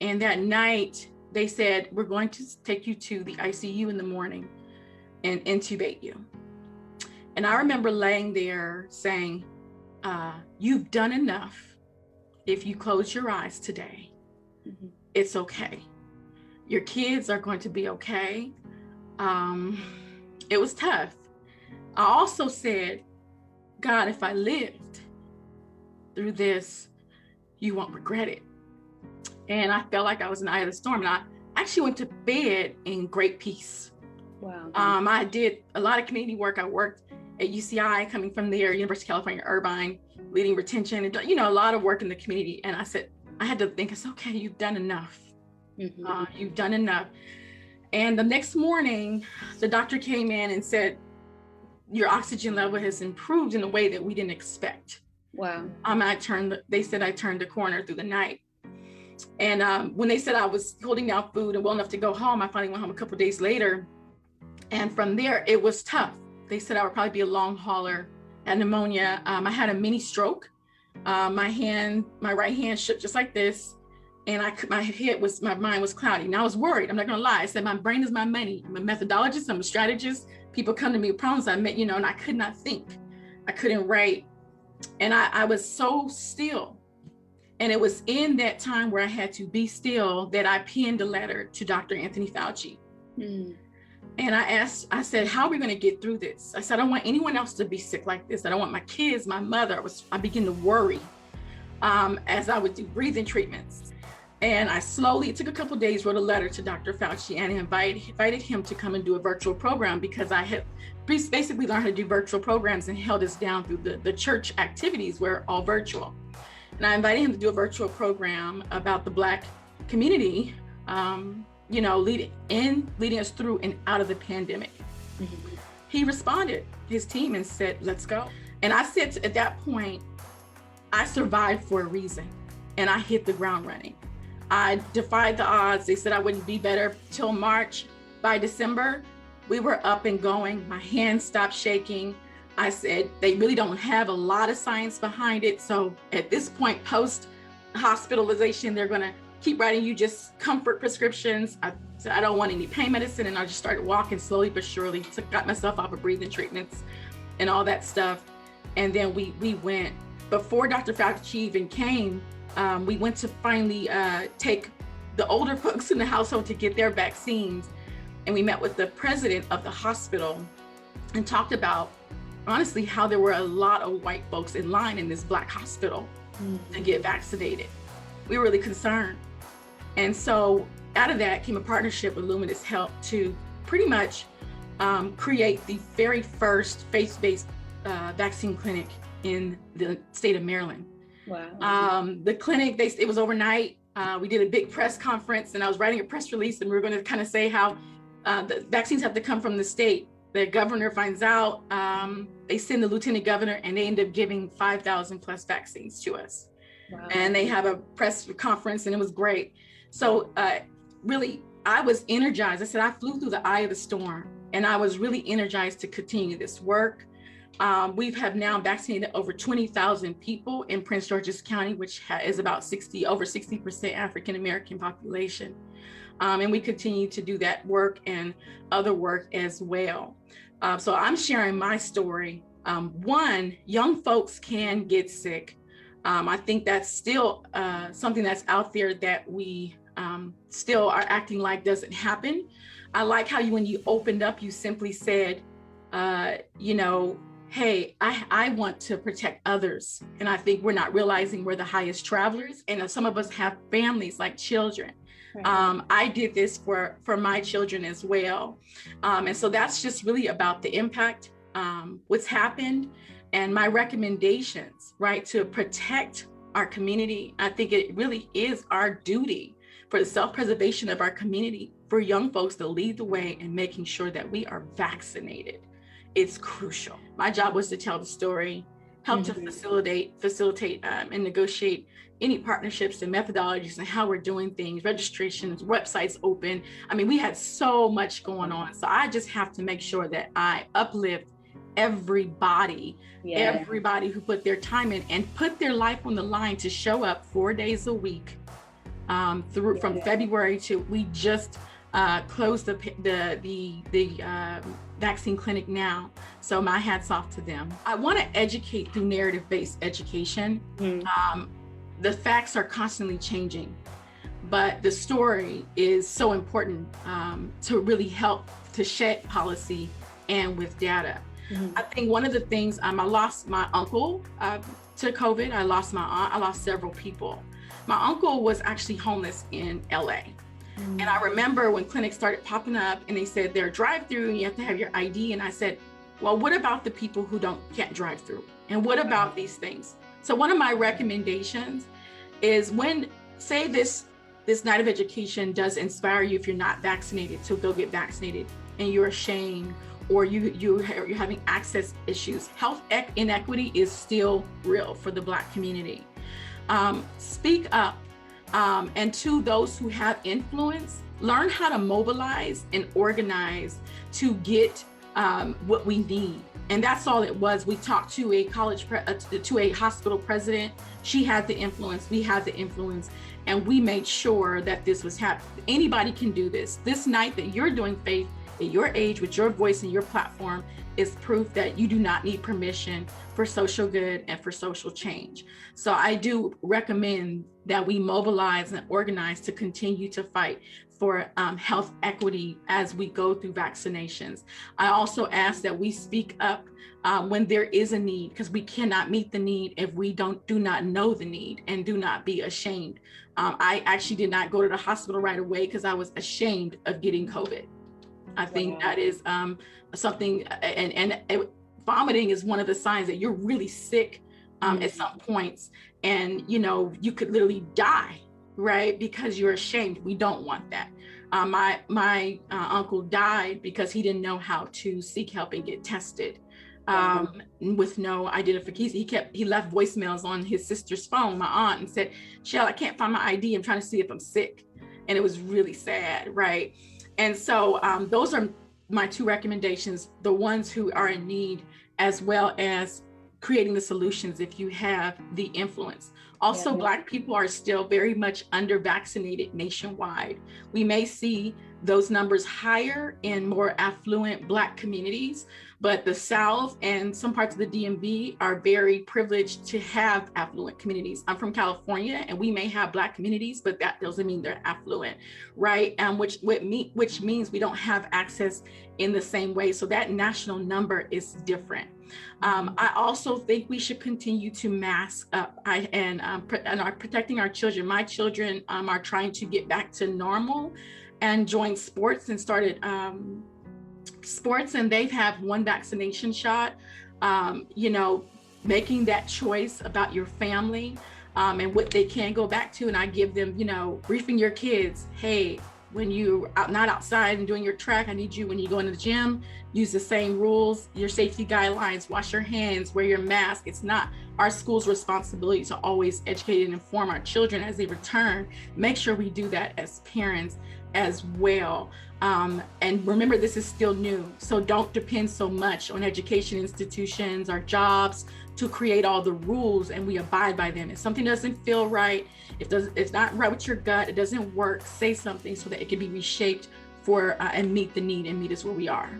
And that night they said, we're going to take you to the ICU in the morning and intubate you. And I remember laying there saying, you've done enough. If you close your eyes today, it's okay. Your kids are going to be okay. It was tough. I also said, God, if I lived through this, you won't regret it. And I felt like I was in the eye of the storm. And I actually went to bed in great peace. Wow. I did a lot of community work. I worked at UCI, coming from there, University of California, Irvine, leading retention, and a lot of work in the community. And I said, I had to think, it's okay, you've done enough. You've done enough. And the next morning, the doctor came in and said, your oxygen level has improved in a way that we didn't expect. Wow. They said I turned the corner through the night. And when they said I was holding down food and well enough to go home, I finally went home a couple of days later. And from there, it was tough. They said I would probably be a long hauler, had pneumonia. I had a mini stroke. My right hand shook just like this. And my mind was cloudy. And I was worried. I'm not gonna lie. I said, my brain is my money. I'm a methodologist, I'm a strategist. People come to me with problems I met, and I could not think. I couldn't write. And I was so still. And it was in that time where I had to be still that I penned a letter to Dr. Anthony Fauci. And I said, how are we gonna get through this? I said, I don't want anyone else to be sick like this. I don't want my kids, my mother. I began to worry as I would do breathing treatments. And I slowly, it took a couple of days, wrote a letter to Dr. Fauci and invited him to come and do a virtual program, because I had basically learned how to do virtual programs and held us down through the church activities were all virtual. And I invited him to do a virtual program about the Black community, leading us through and out of the pandemic. He responded, his team, and said, let's go. And I said at that point, I survived for a reason, and I hit the ground running. I defied the odds. They said I wouldn't be better till March. By December, we were up and going. My hands stopped shaking. I said, they really don't have a lot of science behind it. So at this point, post hospitalization, they're gonna keep writing you just comfort prescriptions. I said, I don't want any pain medicine. And I just started walking slowly but surely. Got myself off of breathing treatments and all that stuff. And then we went. Before Dr. Fauci even came, we went to finally take the older folks in the household to get their vaccines. And we met with the president of the hospital and talked about, honestly, how there were a lot of white folks in line in this Black hospital to get vaccinated. We were really concerned. And so out of that came a partnership with Luminous Health to pretty much create the very first faith-based vaccine clinic in the state of Maryland. Wow. The clinic, it was overnight. We did a big press conference, and I was writing a press release, and we were going to kind of say how the vaccines have to come from the state. The governor finds out, they send the lieutenant governor, and they end up giving 5,000 plus vaccines to us. Wow. And they have a press conference, and it was great. So really, I was energized. I said, I flew through the eye of the storm, and I was really energized to continue this work. We have now vaccinated over 20,000 people in Prince George's County, which is about over 60% African-American population. And we continue to do that work and other work as well. So I'm sharing my story. One, young folks can get sick. I think that's still something that's out there that we still are acting like doesn't happen. I like how when you opened up, you simply said, hey, I want to protect others. And I think we're not realizing we're the highest travelers. And some of us have families, like children. Right. I did this for my children as well. And so that's just really about the impact, what's happened, and my recommendations, right, to protect our community. I think it really is our duty for the self-preservation of our community, for young folks to lead the way in making sure that we are vaccinated. It's crucial. My job was to tell the story, help to facilitate and negotiate any partnerships and methodologies and how we're doing things, registrations, websites open. I mean, we had so much going on. So I just have to make sure that I uplift everybody who put their time in and put their life on the line to show up 4 days a week through from February to we just closed the vaccine clinic now. So my hat's off to them. I want to educate through narrative-based education. The facts are constantly changing, but the story is so important to really help to shape policy and with data. I think one of the things, I lost my uncle to COVID. I lost my aunt. I lost several people. My uncle was actually homeless in LA. And I remember when clinics started popping up and they said they're drive-through and you have to have your ID. And I said, well, what about the people who can't drive through? And what about these things? So one of my recommendations is when, say this night of education does inspire you if you're not vaccinated to go get vaccinated and you're ashamed or you're having access issues. Health inequity is still real for the Black community. Speak up. And to those who have influence, learn how to mobilize and organize to get what we need. And that's all it was. We talked to to a hospital president. She had the influence, we had the influence, and we made sure that this was happening. Anybody can do this. This night that you're doing faith at your age with your voice and your platform is proof that you do not need permission for social good and for social change. So I do recommend that we mobilize and organize to continue to fight for health equity as we go through vaccinations. I also ask that we speak up when there is a need, because we cannot meet the need if we do not know the need, and do not be ashamed. I actually did not go to the hospital right away because I was ashamed of getting COVID. I think that is something, and vomiting is one of the signs that you're really sick at some points, and you could literally die, right? Because you're ashamed. We don't want that. My uncle died because he didn't know how to seek help and get tested with no identification. He left voicemails on his sister's phone, my aunt, and said, "Shell, I can't find my ID. I'm trying to see if I'm sick," and it was really sad, right? And so those are my two recommendations, the ones who are in need, as well as creating the solutions if you have the influence. Also, Black people are still very much under vaccinated nationwide. We may see those numbers higher in more affluent Black communities, but the South and some parts of the DMV are very privileged to have affluent communities. I'm from California, and we may have Black communities, but that doesn't mean they're affluent, right? Which means we don't have access in the same way. So that national number is different. I also think we should continue to mask up and are protecting our children. My children are trying to get back to normal and join sports and started sports, and they've had one vaccination shot. Making that choice about your family and what they can go back to. And I give them, briefing your kids, hey, when you're not outside and doing your track, I need you, when you go into the gym, use the same rules, your safety guidelines, wash your hands, wear your mask. It's not our school's responsibility to always educate and inform our children as they return. Make sure we do that as parents as well. And remember, this is still new. So don't depend so much on education institutions or jobs to create all the rules and we abide by them. If something doesn't feel right, it's not right with your gut, it doesn't work, say something so that it can be reshaped for and meet the need and meet us where we are.